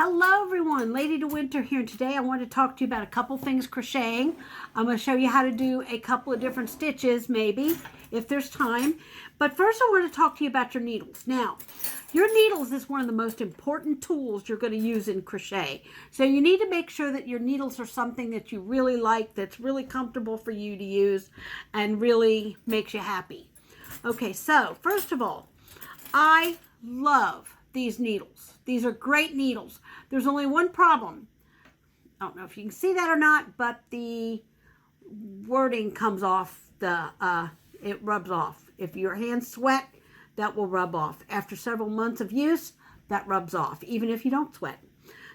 Hello everyone, Lady de Winter here. Today I want to talk to you about a couple things crocheting. I'm going to show you how to do a couple of different stitches maybe, if there's time. But first I want to talk to you about your needles. Now, your needles is one of the most important tools you're going to use in crochet. So you need to make sure that your needles are something that you really like, that's really comfortable for you to use, and really makes you happy. Okay, so first of all, I love these needles. These are great needles. There's only one problem. I don't know if you can see that or not, but the wording comes off, it rubs off. If your hands sweat, that will rub off. After several months of use, that rubs off, even if you don't sweat.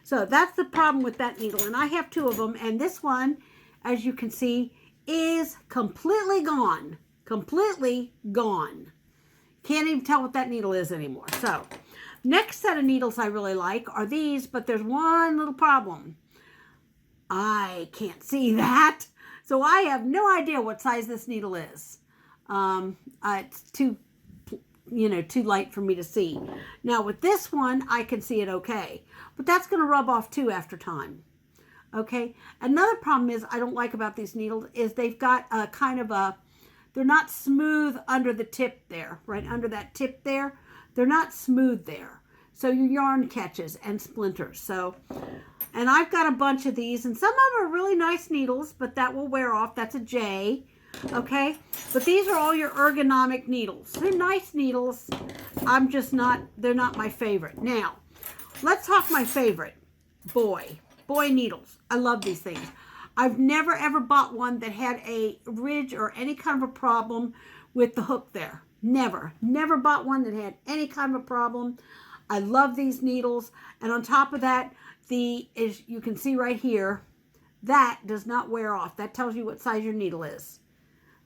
So that's the problem with that needle. And I have two of them, and this one, as you can see, is completely gone. Completely gone. Can't even tell what that needle is anymore. So, next set of needles I really like are these, but there's one little problem. I can't see that. So I have no idea what size this needle is. It's too light for me to see. Now with this one, I can see it okay. But that's going to rub off too after time. Okay. Another problem is I don't like about these needles is they've got a kind of a, they're not smooth under the tip there, right under that tip there. They're not smooth there. So your yarn catches and splinters. So, and I've got a bunch of these, and some of them are really nice needles, but that will wear off. That's a J, okay? But these are all your ergonomic needles. They're nice needles. I'm just not, they're not my favorite. Now, let's talk my favorite, boy needles. I love these things. I've never ever bought one that had a ridge or any kind of a problem with the hook there. Never bought one that had any kind of a problem. I love these needles. And on top of that, you can see right here, that does not wear off. That tells you what size your needle is.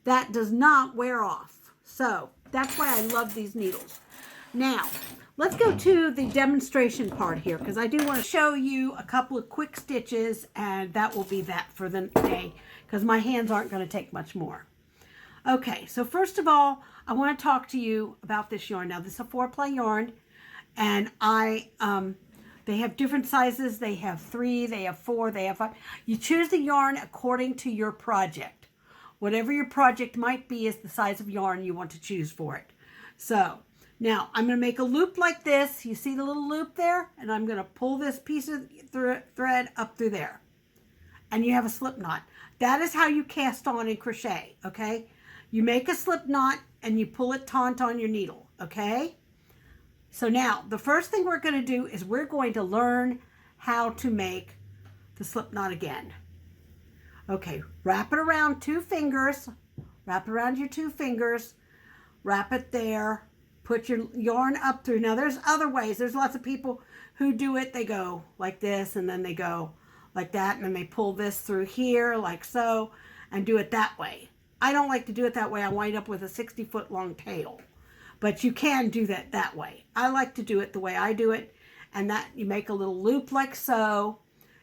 That does not wear off. So that's why I love these needles. Now, let's go to the demonstration part here, because I do want to show you a couple of quick stitches, and that will be that for the day, because my hands aren't going to take much more. Okay, so first of all, I want to talk to you about this yarn. Now, this is a 4-ply yarn, and they have different sizes. They have 3, they have 4, they have 5. You choose the yarn according to your project. Whatever your project might be is the size of yarn you want to choose for it. So, now, I'm going to make a loop like this. You see the little loop there? And I'm going to pull this piece of thread up through there. And you have a slip knot. That is how you cast on in crochet, okay? You make a slip knot and you pull it taut on your needle, okay? So now, the first thing we're going to do is we're going to learn how to make the slip knot again. Okay, wrap it around 2 fingers. Wrap it around your 2 fingers. Wrap it there. Put your yarn up through. Now, there's other ways. There's lots of people who do it. They go like this, and then they go like that, and then they pull this through here like so, and do it that way. I don't like to do it that way. I wind up with a 60-foot long tail. But you can do that way. I like to do it the way I do it, and that you make a little loop like so.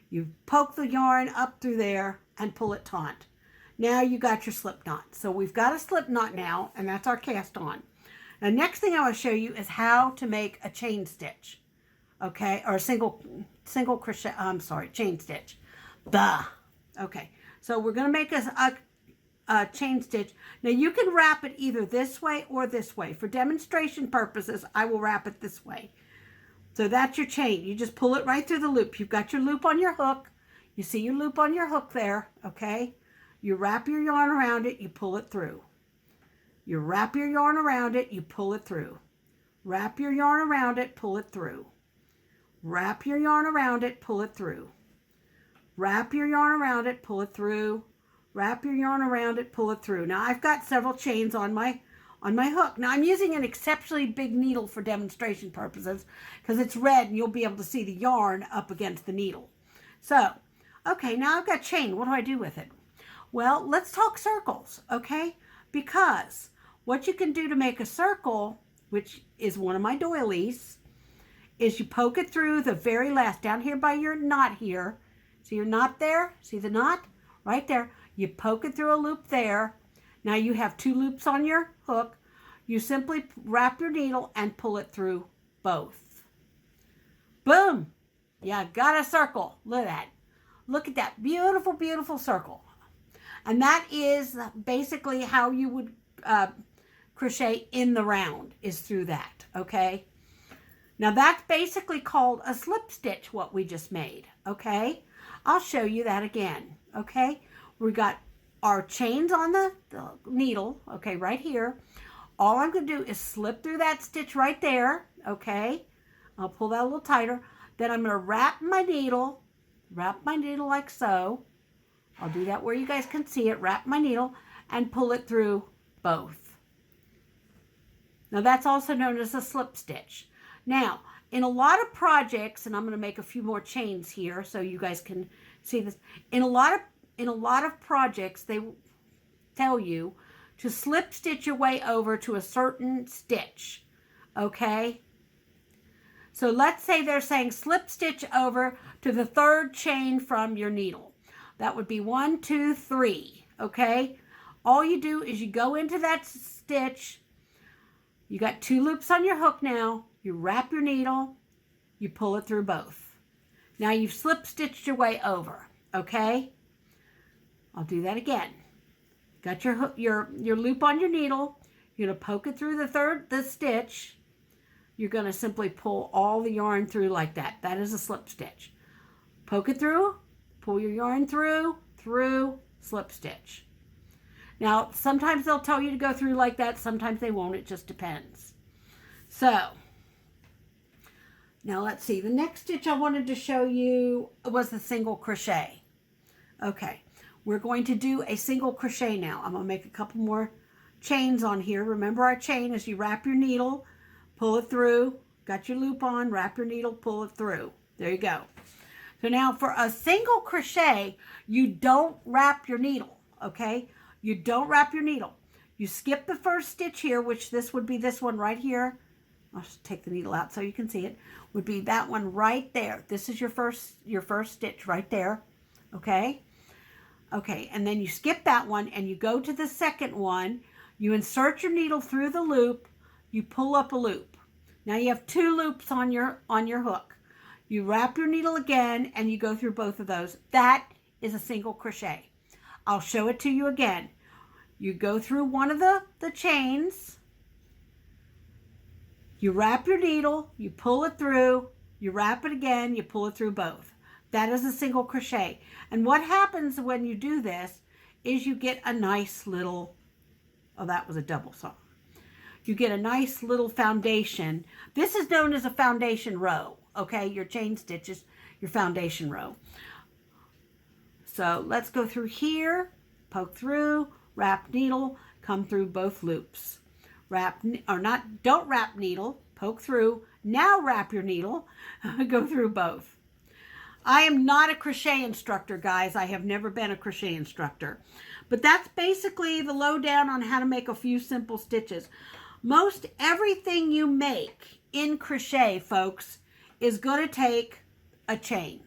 You poke the yarn up through there and pull it taut. Now you got your slip knot. So we've got a slip knot now, and that's our cast on. Now, next thing I want to show you is how to make a chain stitch, okay, or a single crochet. Chain stitch. Duh. Okay, so we're going to make a chain stitch. Now, you can wrap it either this way or this way. For demonstration purposes, I will wrap it this way. So that's your chain. You just pull it right through the loop. You've got your loop on your hook. You see your loop on your hook there, okay? You wrap your yarn around it. You pull it through. You wrap your yarn around it, you pull it through. Wrap your yarn around it, pull it through. Wrap your yarn around it, pull it through. Wrap your yarn around it, pull it through. Wrap your yarn around it, pull it through. Now, I've got several chains on my hook. Now, I'm using an exceptionally big needle for demonstration purposes because it's red and you'll be able to see the yarn up against the needle. So, okay, now I've got chain. What do I do with it? Well, let's talk circles, okay? Because what you can do to make a circle, which is one of my doilies, is you poke it through the very last, down here by your knot here. See your knot there? See the knot? Right there. You poke it through a loop there. Now you have 2 loops on your hook. You simply wrap your needle and pull it through both. Boom! Yeah, got a circle. Look at that. Look at that beautiful, beautiful circle. And that is basically how you would crochet in the round, is through that, okay? Now that's basically called a slip stitch, what we just made, okay? I'll show you that again, okay? We got our chains on the needle, okay, right here. All I'm going to do is slip through that stitch right there, okay? I'll pull that a little tighter. Then I'm going to wrap my needle like so. I'll do that where you guys can see it. Wrap my needle and pull it through both. Now that's also known as a slip stitch. Now, in a lot of projects, and I'm going to make a few more chains here so you guys can see this. In a lot of projects, they tell you to slip stitch your way over to a certain stitch, okay? So let's say they're saying slip stitch over to the third chain from your needle. That would be 1, 2, 3, okay? All you do is you go into that stitch. You got 2 loops on your hook now. You wrap your needle. You pull it through both. Now you've slip stitched your way over, okay? I'll do that again. Got your hook, your loop on your needle. You're going to poke it through the stitch. You're going to simply pull all the yarn through like that. That is a slip stitch. Poke it through, pull your yarn through, slip stitch. Now, sometimes they'll tell you to go through like that. Sometimes they won't. It just depends. So, now let's see. The next stitch I wanted to show you was the single crochet. Okay, we're going to do a single crochet now. I'm going to make a couple more chains on here. Remember our chain is you wrap your needle, pull it through, got your loop on, wrap your needle, pull it through. There you go. So now for a single crochet, you don't wrap your needle, okay? You don't wrap your needle. You skip the first stitch here, which this would be this one right here. I'll just take the needle out so you can see it. Would be that one right there. This is your first stitch right there, okay? Okay, and then you skip that one and you go to the second one. You insert your needle through the loop. You pull up a loop. Now you have 2 loops on your hook. You wrap your needle again and you go through both of those. That is a single crochet. I'll show it to you again. You go through one of the chains. You wrap your needle, you pull it through, you wrap it again, you pull it through both. That is a single crochet. And what happens when you do this is you get a nice little, oh, that was a double saw. You get a nice little foundation. This is known as a foundation row, okay? Your chain stitches, your foundation row. So let's go through here, poke through, wrap needle, come through both loops. Don't wrap needle, poke through, now wrap your needle, go through both. I am not a crochet instructor, guys. I have never been a crochet instructor. But that's basically the lowdown on how to make a few simple stitches. Most everything you make in crochet, folks, is going to take a chain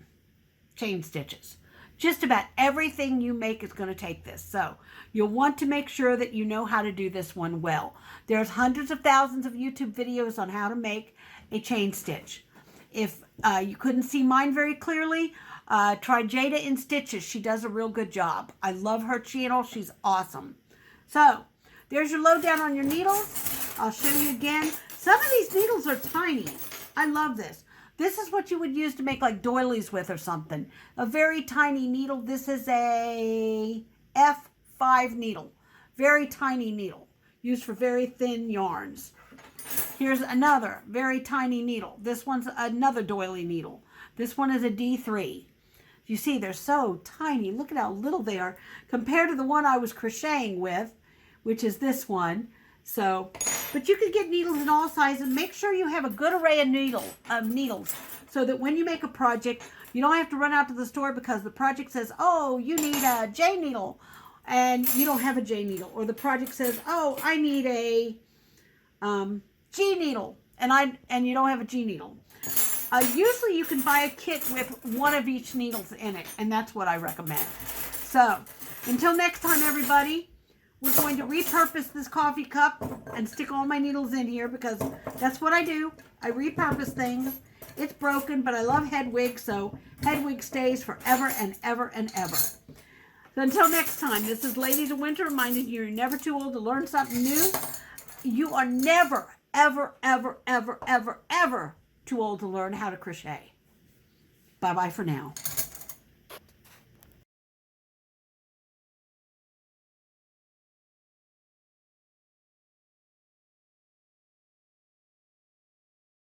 stitches. Just about everything you make is going to take this. So you'll want to make sure that you know how to do this one well. There's hundreds of thousands of YouTube videos on how to make a chain stitch. If you couldn't see mine very clearly, try Jada in Stitches. She does a real good job. I love her channel. She's awesome. So there's your lowdown on your needles. I'll show you again. Some of these needles are tiny. I love this. This is what you would use to make like doilies with or something. A very tiny needle. This is a F5 needle. Very tiny needle. Used for very thin yarns. Here's another very tiny needle. This one's another doily needle. This one is a D3. You see, they're so tiny. Look at how little they are compared to the one I was crocheting with, which is this one. So, but you can get needles in all sizes. Make sure you have a good array of needles so that when you make a project, you don't have to run out to the store because the project says, oh, you need a J needle, and you don't have a J needle. Or the project says, oh, I need a G needle, and you don't have a G needle. Usually you can buy a kit with one of each needles in it, and that's what I recommend. So, until next time, everybody, we're going to repurpose this coffee cup and stick all my needles in here because that's what I do. I repurpose things, It's broken, but I love Hedwig, so Hedwig stays forever and ever and ever. So until next time, this is Ladies of Winter reminding you you're never too old to learn something new. You are never, ever, ever, ever, ever, ever too old to learn how to crochet. Bye-bye for now.